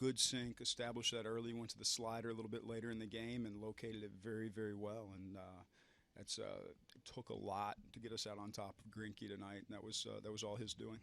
good sink, established that early, went to the slider a little bit later in the game, and located it very, very well. And it took a lot to get us out on top of Greinke tonight, and that was all his doing.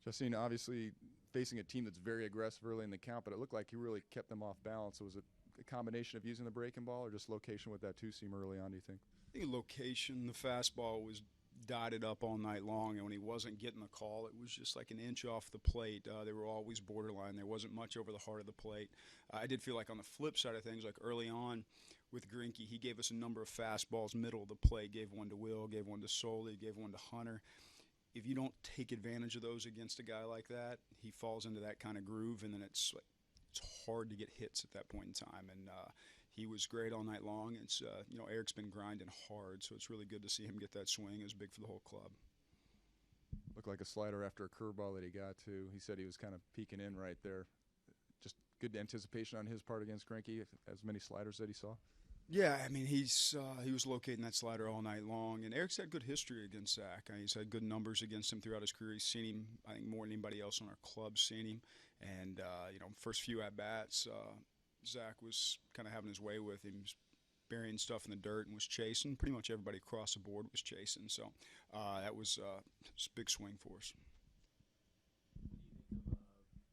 Chacin, obviously facing a team that's very aggressive early in the count, but it looked like he really kept them off balance. So was it a combination of using the breaking ball or just location with that two-seam early on, do you think? I think location, the fastball was dotted up all night long, and when he wasn't getting the call, it was just like an inch off the plate. They were always borderline. There wasn't much over the heart of the plate. I did feel like on the flip side of things, like early on with Greinke, he gave us a number of fastballs middle of the plate, gave one to Will, gave one to Soley, gave one to Hunter. If you don't take advantage of those against a guy like that, he falls into that kind of groove, and then it's hard to get hits at that point in time. And he was great all night long. It's Erick's been grinding hard, so it's really good to see him get that swing. It was big for the whole club. Looked like a slider after a curveball that he got to. He said he was kind of peeking in right there. Just good anticipation on his part against Greinke, as many sliders that he saw. Yeah, I mean, he was locating that slider all night long, and Erick's had good history against Zach. He's had good numbers against him throughout his career. He's seen him, I think, more than anybody else on our club seen him. And first few at bats, Zach was kind of having his way with him. He was burying stuff in the dirt and was chasing. Pretty much everybody across the board was chasing. So that was a big swing for us. What do you think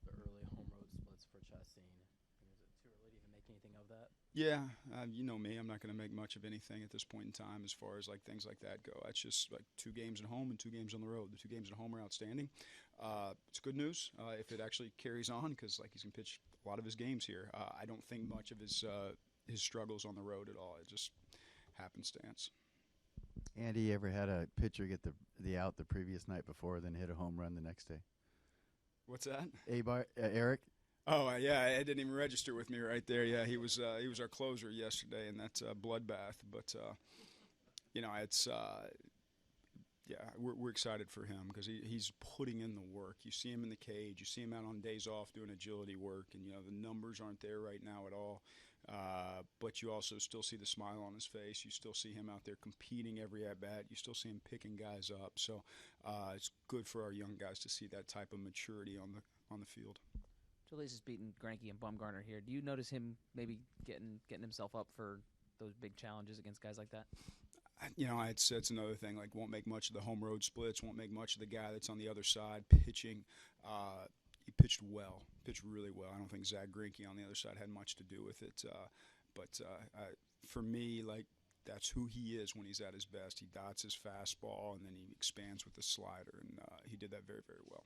of the early home road splits for Chacin? Is it too early to even make anything of that? Yeah, you know me. I'm not going to make much of anything at this point in time as far as like things like that go. It's just like 2 games at home and 2 games on the road. The 2 games at home are outstanding. It's good news if it actually carries on, because like he's going to pitch a lot of his games here. I don't think much of his struggles on the road at all. It just happenstance. Andy, you ever had a pitcher get the out the previous night before, then hit a home run the next day? What's that? Aybar, Erick? Oh, yeah, it didn't even register with me right there. Yeah, he was our closer yesterday, and that's a bloodbath. But it's we're excited for him because he's putting in the work. You see him in the cage, you see him out on days off doing agility work, and the numbers aren't there right now at all. But you also still see the smile on his face. You still see him out there competing every at bat. You still see him picking guys up. So it's good for our young guys to see that type of maturity on the field. Phillies is beating Greinke and Bumgarner here. Do you notice him maybe getting himself up for those big challenges against guys like that? It's another thing. Like, won't make much of the home road splits. Won't make much of the guy that's on the other side pitching. He pitched really well. I don't think Zach Greinke on the other side had much to do with it. But for me, like, that's who he is when he's at his best. He dots his fastball and then he expands with the slider, and he did that very, very well.